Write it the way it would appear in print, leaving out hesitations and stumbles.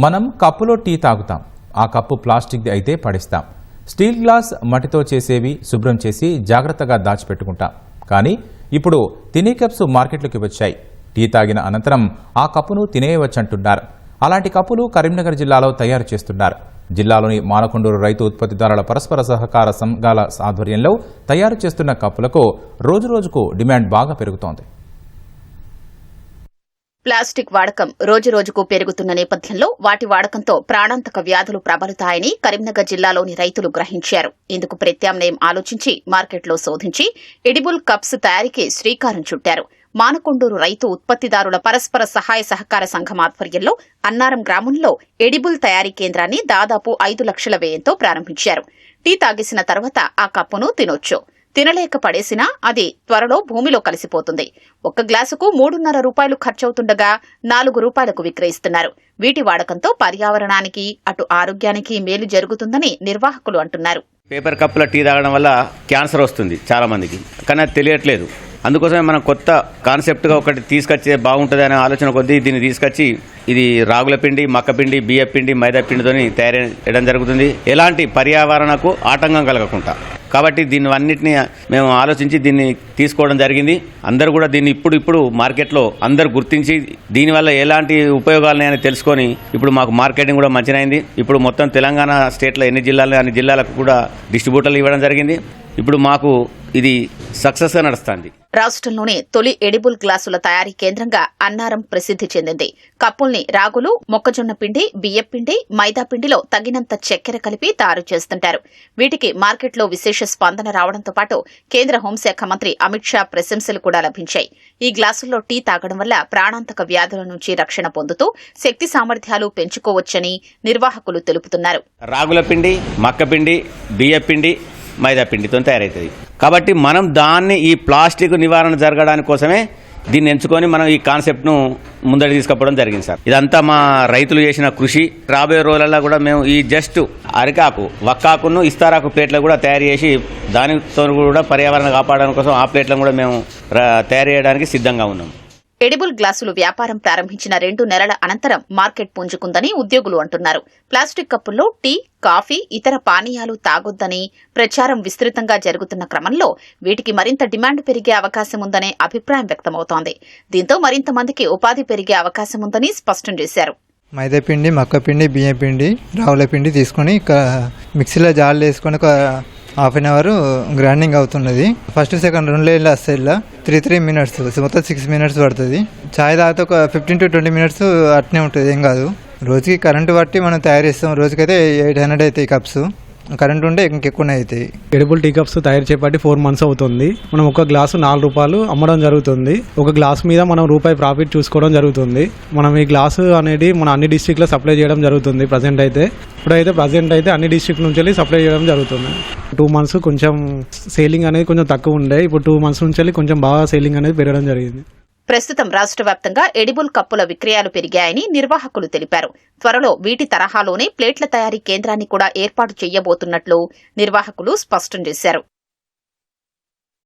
మనం కప్పులో టీ తాగుతాం. ఆ కప్పు ప్లాస్టిక్ది అయితే పడేస్తాం. స్టీల్ గ్లాస్ మట్టితో చేసేవి శుభ్రం చేసి జాగ్రత్తగా దాచిపెట్టుకుంటాం. కానీ ఇప్పుడు తినే కప్స్ మార్కెట్లోకి వచ్చాయి. టీ తాగిన అనంతరం ఆ కప్పును తినేయవచ్చంటున్నారు. అలాంటి కప్పులు కరీంనగర్ జిల్లాలో తయారు చేస్తున్నారు. జిల్లాలోని మానకొండూరు రైతు ఉత్పత్తిదారుల పరస్పర సహకార సంఘాల ఆధ్వర్యంలో తయారు చేస్తున్న కప్పులకు రోజురోజుకు డిమాండ్ బాగా పెరుగుతోంది. ప్లాస్టిక్ వాడకం రోజురోజుకు పెరుగుతున్న నేపథ్యంలో వాటి వాడకంతో ప్రాణాంతక వ్యాధులు ప్రబలుతాయని కరీంనగర్ జిల్లాలోని రైతులు గ్రహించారు. ఇందుకు ప్రత్యామ్నాయం ఆలోచించి మార్కెట్లో శోధించి ఎడిబుల్ కప్స్ తయారీకి శ్రీకారం చుట్టారు. మానకొండూరు రైతు ఉత్పత్తిదారుల పరస్పర సహాయ సహకార సంఘం ఆధ్వర్యంలో అన్నారం గ్రామంలో ఎడిబుల్ తయారీ కేంద్రాన్ని దాదాపు 5 లక్షల వ్యయంతో ప్రారంభించారు. టీ తాగేసిన తర్వాత ఆ కప్పును తినొచ్చు. తినలేక పడేసినా అది త్వరలో భూమిలో కలిసిపోతుంది. 1 గ్లాసుకు 3.5 రూపాయలు ఖర్చవుతుండగా 4 రూపాయలకు విక్రయిస్తున్నారు. వీటి వాడకంతో పర్యావరణానికి అటు ఆరోగ్యానికి మేలు జరుగుతుందని నిర్వాహకులు అంటున్నారు. పేపర్ కప్పుల టీ తాగడం వల్ల క్యాన్సర్ వస్తుంది చాలా మందికి, కానీ అది తెలియట్లేదు. అందుకోసమే మనం కొత్త కాన్సెప్ట్గా ఒకటి తీసుకొచ్చే బాగుంటుంది అనే ఆలోచన కొద్దీ దీన్ని తీసుకొచ్చి ఇది రాగుల పిండి, మక్క పిండి, బియ్య పిండి, మైదా పిండితో తయారు చేయడం జరుగుతుంది. ఎలాంటి పర్యావరణకు ఆటంకం కలగకుండా. కాబట్టి దీన్ని అన్నింటినీ మేము ఆలోచించి దీన్ని తీసుకోవడం జరిగింది. అందరూ కూడా దీన్ని ఇప్పుడు మార్కెట్లో అందరూ గుర్తించి దీనివల్ల ఎలాంటి ఉపయోగాలున్నాయని తెలుసుకొని ఇప్పుడు మాకు మార్కెటింగ్ కూడా మంచినైంది. ఇప్పుడు మొత్తం తెలంగాణ స్టేట్లో ఎన్ని జిల్లాలు అన్ని జిల్లాలకు కూడా డిస్ట్రిబ్యూటర్లు ఇవ్వడం జరిగింది. ఇప్పుడు మాకు ఇది సక్సెస్గా నడుస్తుంది. రాష్ట్రంలోనే తొలి ఎడిబుల్ గ్లాసుల తయారీ కేంద్రంగా అన్నారం ప్రసిద్ది చెందింది. కప్పుల్ని రాగులు, మొక్కజొన్న పిండి, బియ్య పిండి, మైదా పిండిలో తగినంత చక్కెర కలిపి తయారు చేస్తుంటారు. వీటికి మార్కెట్లో విశేష స్పందన రావడంతో పాటు కేంద్ర హోంశాఖ మంత్రి అమిత్ షా ప్రశంసలు కూడా లభించాయి. ఈ గ్లాసుల్లో టీ తాగడం వల్ల ప్రాణాంతక వ్యాధుల నుంచి రక్షణ పొందుతూ శక్తి సామర్థ్యాలు పెంచుకోవచ్చని నిర్వాహకులు తెలుపుతున్నారు. రాగుల పిండి, మక్క పిండి, బియ్య పిండి, మైదా పిండితో తయారవుతుంది. కాబట్టి మనం దాన్ని ఈ ప్లాస్టిక్ నివారణ జరగడానికి కోసమే దీన్ని ఎంచుకొని మనం ఈ కాన్సెప్ట్ను ముందడి తీసుకపోవడం జరిగింది సార్. ఇదంతా మా రైతులు చేసిన కృషి. రాబోయే రోజులలో కూడా మేము ఈ జస్ట్ అరికాకు, వక్కాకును, ఇస్తారాకు ప్లేట్లు కూడా తయారు చేసి దానితో కూడా పర్యావరణం కాపాడడం కోసం ఆ ప్లేట్లను కూడా మేము తయారు చేయడానికి సిద్ధంగా ఉన్నాం. ఎడిబుల్ గ్లాసులు వ్యాపారం ప్రారంభించిన 2 నెలల అనంతరం మార్కెట్ పుంజుకుందని ఉద్యోగులు అంటున్నారు. ప్లాస్టిక్ కప్పుల్లో టీ, కాఫీ, ఇతర పానీయాలు తాగొద్దని ప్రచారం విస్తృతంగా జరుగుతున్న క్రమంలో వీటికి మరింత డిమాండ్ పెరిగే అవకాశం ఉందనే అభిప్రాయం వ్యక్తమవుతోంది. దీంతో మరింత మందికి ఉపాధి పెరిగే అవకాశం ఉందని స్పష్టం చేశారు. మైదా పిండి, మక్క పిండి, బియ్యం పిండి, రావుల పిండి తీసుకొని మిక్సీలో జార్లు వేసుకొని ½ an hour గ్రైండింగ్ అవుతున్నది. ఫస్ట్ సెకండ్ 2 లేయర్లు వస్తాయి. ఇలా 3 minutes మొత్తం 6 minutes పడుతుంది. ఛాయ్ తాగితే ఒక 15 to 20 minutes అట్నే ఉంటుంది, ఏం కాదు. రోజుకి కరెంటు బట్టి మనం తయారు చేస్తాం. రోజుకైతే 800 అవుతాయి కప్స్. కరెంట్ ఉంటే ఇంకెక్కువనే అవుతాయి. ఎడిబుల్ టీ కప్స్ తయారు చేయబట్టి 4 months అవుతుంది. మనం ఒక గ్లాసు 4 రూపాయలు అమ్మడం జరుగుతుంది. ఒక గ్లాస్ మీద మనం రూపాయి ప్రాఫిట్ చూసుకోవడం జరుగుతుంది. మనం ఈ గ్లాసు అనేది మన అన్ని డిస్ట్రిక్ట్లో సప్లై చేయడం జరుగుతుంది. ప్రజెంట్ అయితే అన్ని డిస్ట్రిక్ట్ నుంచి వెళ్ళి సప్లై చేయడం జరుగుతుంది. 2 months కొంచెం సేలింగ్ అనేది కొంచెం తక్కువ ఉండే. ఇప్పుడు 2 months నుంచి వెళ్ళి కొంచెం బాగా సేలింగ్ అనేది పెరగడం జరిగింది. ప్రస్తుతం రాష్ట్ర వ్యాప్తంగా ఎడిబుల్ కప్పుల విక్రయాలు పెరిగాయని నిర్వాహకులు తెలిపారు. త్వరలో వీటి తరహాలోనే ప్లేట్ల తయారీ కేంద్రాన్ని కూడా ఏర్పాటు చేయబోతున్నట్లు నిర్వాహకులు స్పష్టం చేశారు.